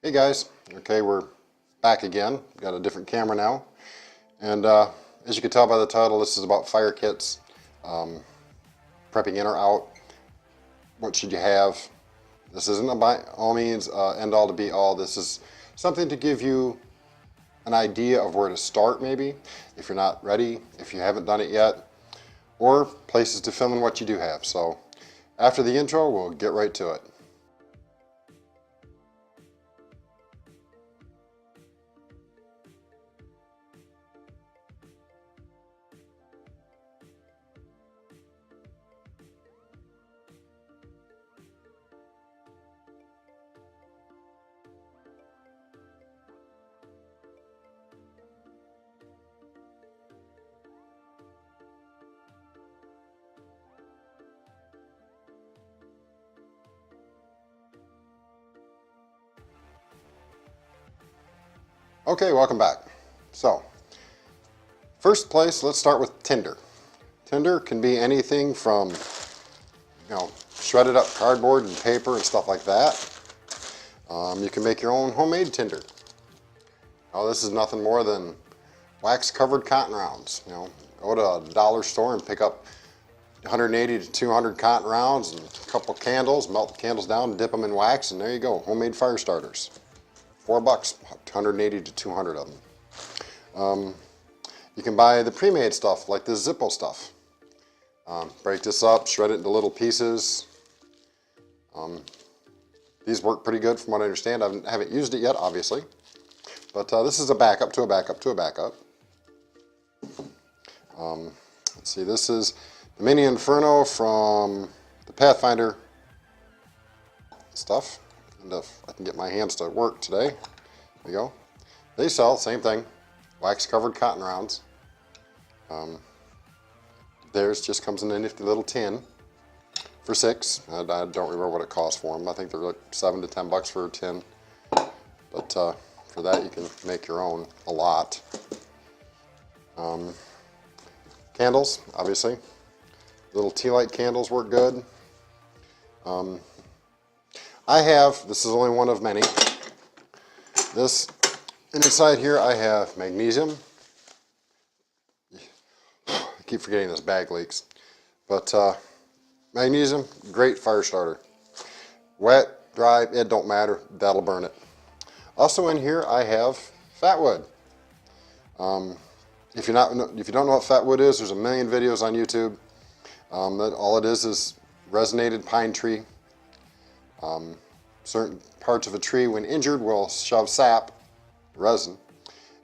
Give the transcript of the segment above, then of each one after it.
Hey guys, okay, we're back again. Got a different camera now, and as you can tell by the title, this is about fire kits, prepping in or out. What should you have? This isn't by all means end all to be all. This is something to give you an idea of where to start, maybe if you're not ready, if you haven't done it yet, or places to fill in what you do have. So after the intro, we'll get right to it. Okay, welcome back. So, first place, let's start with Tinder. Tinder can be anything from, shredded up cardboard and paper and stuff like that. You can make your own homemade Tinder. Now, this is nothing more than wax-covered cotton rounds. Go to a dollar store and pick up 180 to 200 cotton rounds and a couple candles, melt the candles down, dip them in wax, and there you go, homemade fire starters. $4, 180 to 200 of them. You can buy the pre-made stuff like this Zippo stuff. Break this up, shred it into little pieces. These work pretty good from what I understand. I haven't used it yet, obviously. But this is a backup to a backup to a backup. Let's see, this is the mini Inferno from the Pathfinder stuff. And if I can get my hands to work today, there we go. They sell, same thing, wax-covered cotton rounds. Theirs just comes in a nifty little tin for $6. I don't remember what it costs for them. I think they're like $7 to $10 for a tin. But for that, you can make your own a lot. Candles, obviously. Little tea light candles work good. This is only one of many. This, and inside here I have magnesium. I keep forgetting this bag leaks. But magnesium, great fire starter. Wet, dry, it don't matter, that'll burn it. Also in here I have fat wood. If you don't know what fat wood is, there's a million videos on YouTube. All it is resonated pine tree. Certain parts of a tree, when injured, will shove sap, resin,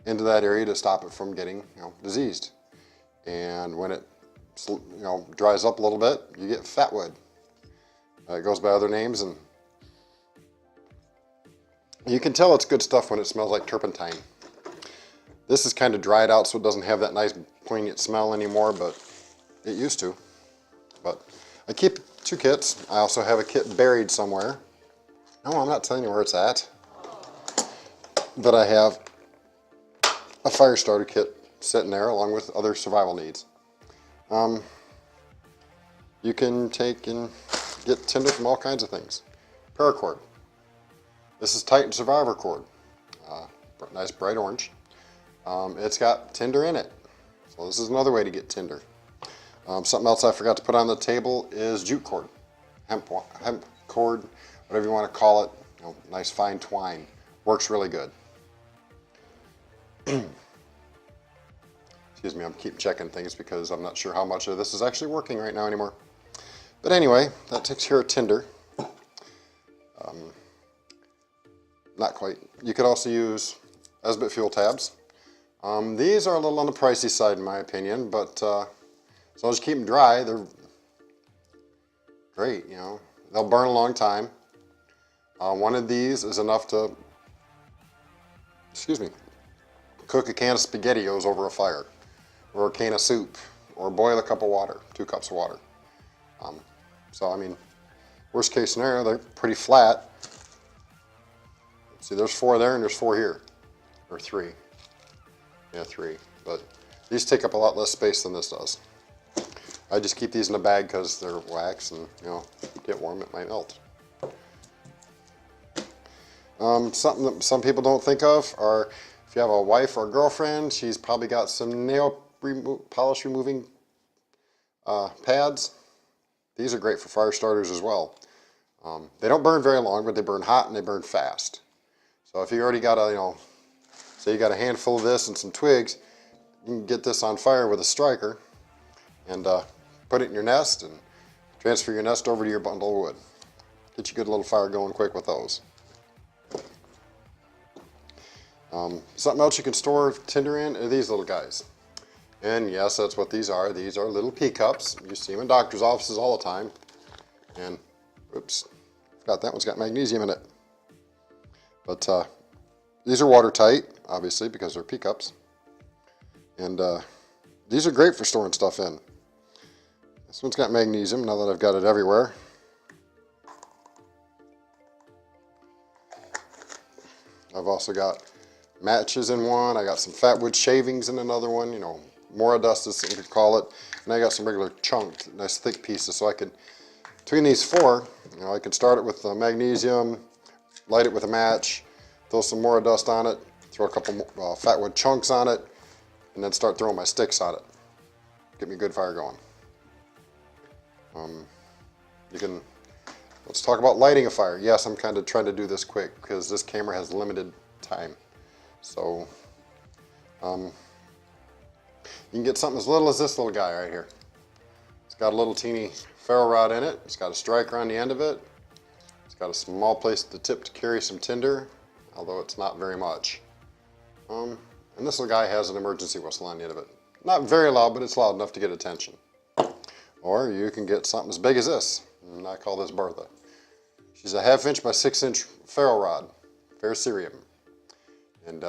into that area to stop it from getting diseased. And when it dries up a little bit, you get fat wood. It goes by other names, and you can tell it's good stuff when it smells like turpentine. This is kind of dried out, so it doesn't have that nice poignant smell anymore, but it used to. But I keep 2 kits. I also have a kit buried somewhere. No, I'm not telling you where it's at. But I have a fire starter kit sitting there along with other survival needs. You can take and get Tinder from all kinds of things. Paracord. This is Titan Survivor cord. Nice bright orange. It's got Tinder in it. So this is another way to get Tinder. Something else I forgot to put on the table is jute cord. Hemp cord, whatever you want to call it. Nice fine twine. Works really good. Excuse me, I'm keep checking things because I'm not sure how much of this is actually working right now anymore. But anyway, that takes care of Tinder. Not quite. You could also use Esbit fuel tabs. These are a little on the pricey side in my opinion, but as long as you keep them dry, they're great, They'll burn a long time. One of these is enough to, cook a can of SpaghettiOs over a fire, or a can of soup, or boil a cup of water, 2 cups of water. So, I mean, worst case scenario, they're pretty flat. See, there's 4 there and there's 4 here, or 3. Yeah, 3, but these take up a lot less space than this does. I just keep these in a bag because they're wax and, get warm, it might melt. Something that some people don't think of are if you have a wife or a girlfriend, she's probably got some nail polish removing pads. These are great for fire starters as well. They don't burn very long, but they burn hot and they burn fast. So if you already got a, say you got a handful of this and some twigs, you can get this on fire with a striker and put it in your nest and transfer your nest over to your bundle of wood. Get you a good little fire going quick with those. Something else you can store tinder in are these little guys. And yes, that's what these are. These are little pea cups. You see them in doctor's offices all the time. And, oops, forgot that one's got magnesium in it. But these are watertight, obviously, because they're pea cups. And these are great for storing stuff in. This one's got magnesium, now that I've got it everywhere. I've also got matches in one. I got some fat wood shavings in another one, mora dust as you could call it. And I got some regular chunked, nice thick pieces. So I could, between these four, I could start it with magnesium, light it with a match, throw some mora dust on it, throw a couple fat wood chunks on it, and then start throwing my sticks on it. Get me a good fire going. Let's talk about lighting a fire. Yes, I'm kind of trying to do this quick because this camera has limited time. So, you can get something as little as this little guy right here. It's got a little teeny ferro rod in it. It's got a striker on the end of it. It's got a small place at the tip to carry some tinder, although it's not very much. And this little guy has an emergency whistle on the end of it. Not very loud, but it's loud enough to get attention. Or you can get something as big as this, and I call this Bertha. She's a 1/2 inch by 6 inch ferro rod, ferrocerium. And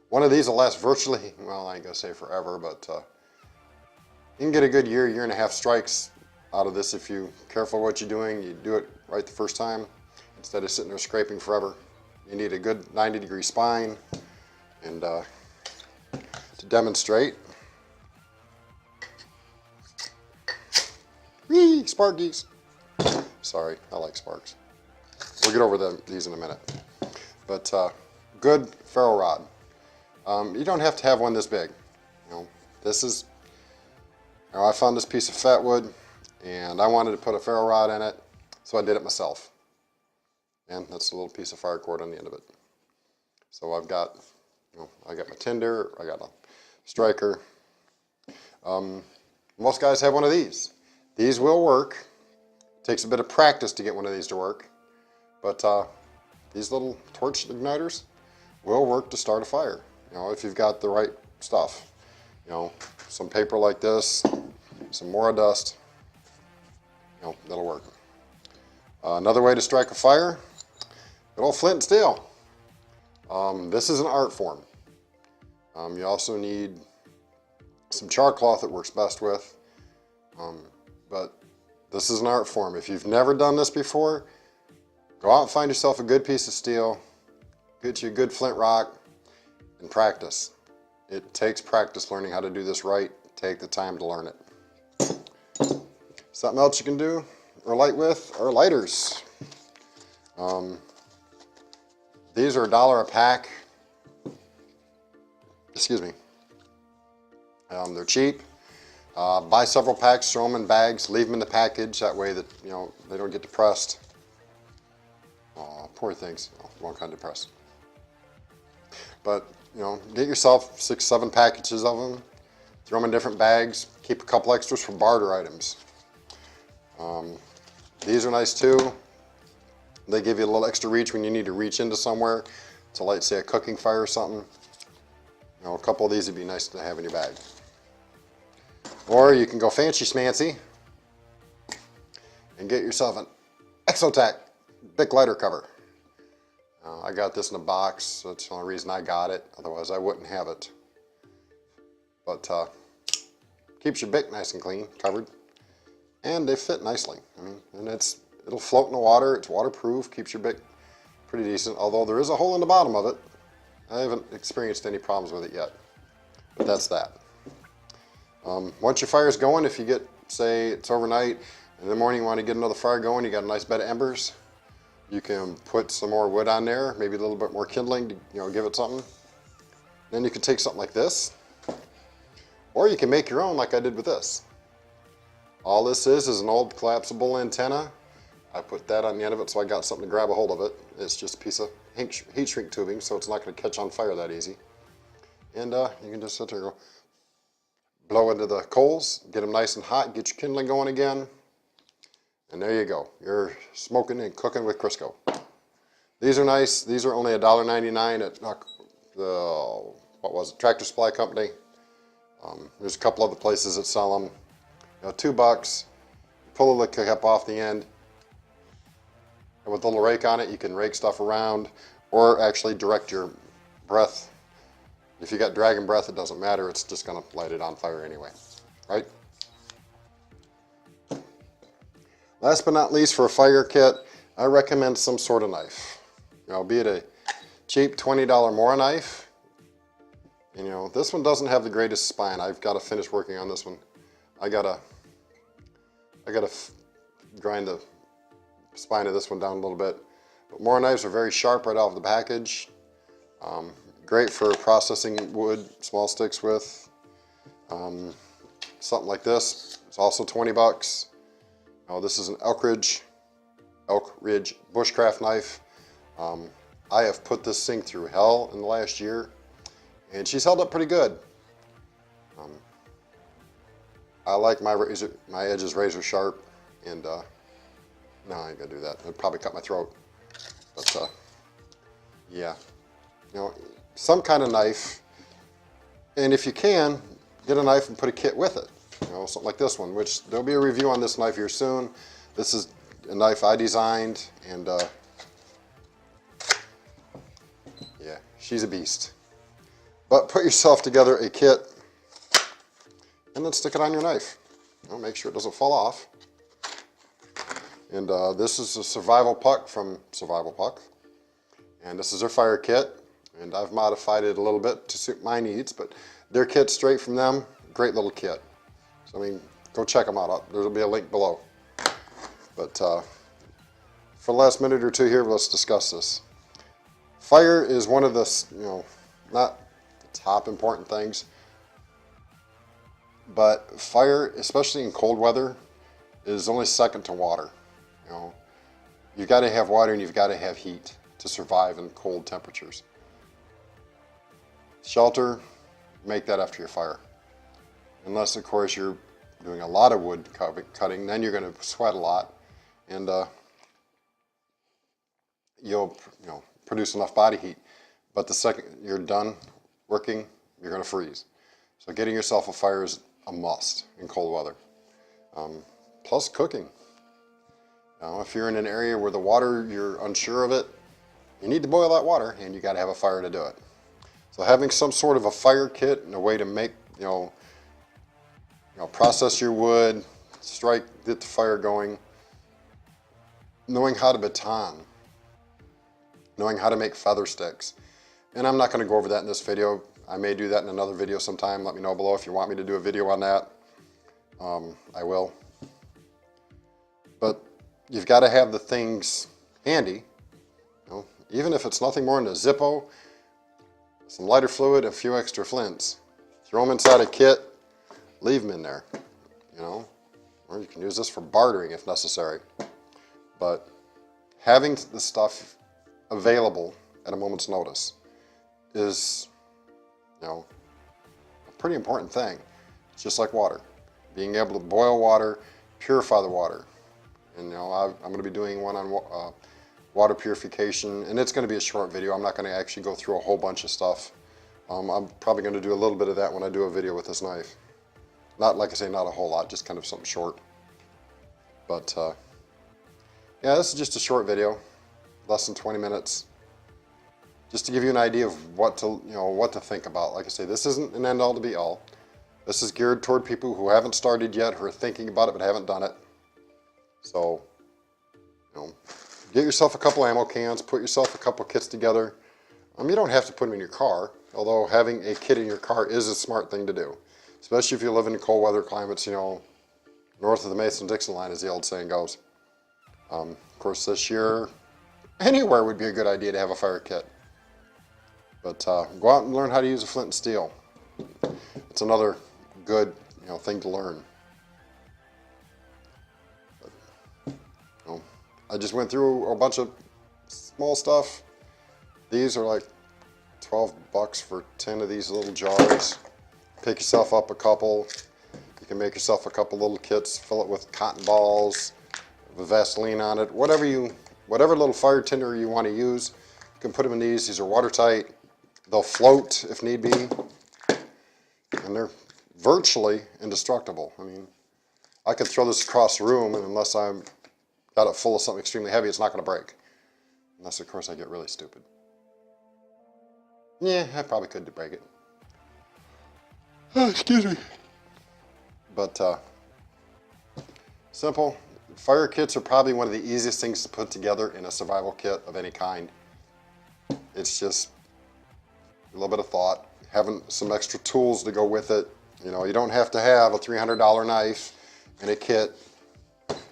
one of these will last virtually, well, I ain't gonna say forever, but you can get a good year, year and a half strikes out of this if you're careful what you're doing. You do it right the first time instead of sitting there scraping forever. You need a good 90-degree spine. And to demonstrate, whee, sparkies. Sorry, I like sparks. We'll get over these in a minute. But good ferro rod. You don't have to have one this big. This is, I found this piece of fat wood and I wanted to put a ferro rod in it, so I did it myself. And that's a little piece of fire cord on the end of it. So I've got, I got my tinder, I got a striker. Most guys have one of these. These will work. Takes a bit of practice to get one of these to work, but these little torch igniters will work to start a fire. If you've got the right stuff. Some paper like this, some mora dust. That'll work. Another way to strike a fire, good old flint and steel. This is an art form. You also need some char cloth that works best with, but this is an art form. If you've never done this before, go out and find yourself a good piece of steel, get you a good flint rock, and practice. It takes practice learning how to do this right. Take the time to learn it. Something else you can do or light with are lighters. These are $1 a pack. Excuse me. They're cheap. Buy several packs, throw them in bags, leave them in the package. That way that they don't get depressed. Oh, poor things. Wrong kind of depressed. But get yourself 6, 7 packages of them. Throw them in different bags. Keep a couple extras for barter items. These are nice too. They give you a little extra reach when you need to reach into somewhere to light, say, a cooking fire or something. A couple of these would be nice to have in your bag. Or you can go fancy schmancy and get yourself an Tack Bic lighter cover. I got this in a box. That's the only reason I got it. Otherwise, I wouldn't have it. But keeps your Bic nice and clean, covered, and they fit nicely. And it'll float in the water. It's waterproof. Keeps your Bic pretty decent. Although there is a hole in the bottom of it. I haven't experienced any problems with it yet. But that's that. Once your fire's going, if you get, say, it's overnight, in the morning you want to get another fire going, you got a nice bed of embers, You can put some more wood on there, maybe a little bit more kindling to, give it something. Then you can take something like this, or you can make your own like I did with this. All this is an old collapsible antenna. I put that on the end of it so I got something to grab a hold of it. It's just a piece of heat shrink tubing, so it's not going to catch on fire that easy. And you can just sit there and go, blow into the coals, get them nice and hot, get your kindling going again. And there you go. You're smoking and cooking with Crisco. These are nice. These are only $1.99 at Tractor Supply Company. There's a couple other places that sell them. $2. Pull the cap off the end. And with a little rake on it, you can rake stuff around or actually direct your breath. If you got dragon breath, it doesn't matter. It's just going to light it on fire anyway, right? Last but not least, for a fire kit, I recommend some sort of knife. Be it a cheap $20 Mora knife. And, this one doesn't have the greatest spine. I've got to finish working on this one. I gotta grind the spine of this one down a little bit. But Mora knives are very sharp right off the package. Great for processing wood, small sticks with. Something like this. It's also 20 bucks. This is an Elk Ridge bushcraft knife. I have put this thing through hell in the last year, and she's held up pretty good. I like my edges razor sharp, and no, I ain't gonna do that. It'd probably cut my throat. But yeah, some kind of knife, and if you can, get a knife and put a kit with it. Something like this one, which there'll be a review on this knife here soon. This is a knife I designed, and yeah, she's a beast. But put yourself together a kit and then stick it on your knife. Make sure it doesn't fall off. And this is a survival puck from Survival Puck. And this is their fire kit. And I've modified it a little bit to suit my needs, but their kit's straight from them. Great little kit. So, go check them out. There'll be a link below. But for the last minute or two here, let's discuss this. Fire is one of the, not the top important things, but fire, especially in cold weather, is only second to water. You've got to have water and you've got to have heat to survive in cold temperatures. Shelter, make that after your fire. Unless, of course, you're doing a lot of wood cutting, then you're going to sweat a lot, and you'll produce enough body heat. But the second you're done working, you're going to freeze. So getting yourself a fire is a must in cold weather. Plus cooking. If you're in an area where the water, you're unsure of it, you need to boil that water, and you got to have a fire to do it. So having some sort of a fire kit and a way to make, process your wood, get the fire going, knowing how to baton, knowing how to make feather sticks. And I'm not going to go over that in this video. I may do that in another video sometime. Let me know below if you want me to do a video on that. I will. But you've got to have the things handy. Even if it's nothing more than a Zippo, some lighter fluid, a few extra flints. Throw them inside a kit, leave them in there, Or you can use this for bartering if necessary. But having the stuff available at a moment's notice is, a pretty important thing. It's just like water. Being able to boil water, purify the water. And I'm going to be doing one on water purification, and it's going to be a short video. I'm not going to actually go through a whole bunch of stuff. I'm probably going to do a little bit of that when I do a video with this knife. Not, like I say, not a whole lot, just kind of something short. But yeah, this is just a short video, less than 20 minutes, just to give you an idea of what to think about. Like I say, this isn't an end-all to be-all. This is geared toward people who haven't started yet, who are thinking about it but haven't done it. So, get yourself a couple ammo cans, put yourself a couple kits together. You don't have to put them in your car, although having a kit in your car is a smart thing to do, especially if you live in cold weather climates, north of the Mason-Dixon line, as the old saying goes. Of course, this year, Anywhere would be a good idea to have a fire kit. But go out and learn how to use a flint and steel. It's another good, thing to learn. But, I just went through a bunch of small stuff. These are like $12 for 10 of these little jars. Pick yourself up a couple. You can make yourself a couple little kits, fill it with cotton balls, with Vaseline on it, whatever little fire tinder you want to use. You can put them in these. These are watertight. They'll float if need be. And they're virtually indestructible. I mean, I could throw this across the room, and unless I'm got it full of something extremely heavy, it's not going to break. Unless, of course, I get really stupid. Yeah, I probably could break it. Oh, excuse me. But simple. Fire kits are probably one of the easiest things to put together in a survival kit of any kind. It's just a little bit of thought, having some extra tools to go with it. You don't have to have a $300 knife in a kit.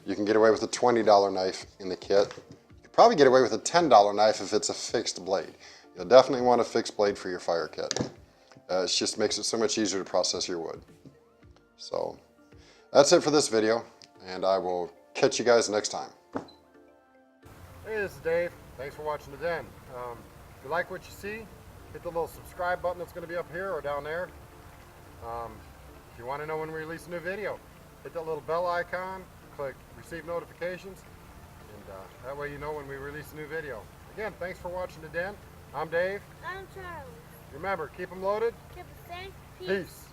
You can get away with a $20 knife in the kit. You could probably get away with a $10 knife if it's a fixed blade. You'll definitely want a fixed blade for your fire kit. It just makes it so much easier to process your wood. So that's it for this video, and I will catch you guys next time. Hey, this is Dave. Thanks for watching the den. If you like what you see, hit the little subscribe button that's going to be up here or down there. If you want to know when we release a new video, hit that little bell icon, click receive notifications, and that way you know when we release a new video. Again, thanks for watching the den. I'm Dave. I'm Charlie. Remember, keep them loaded. Keep it safe. Peace.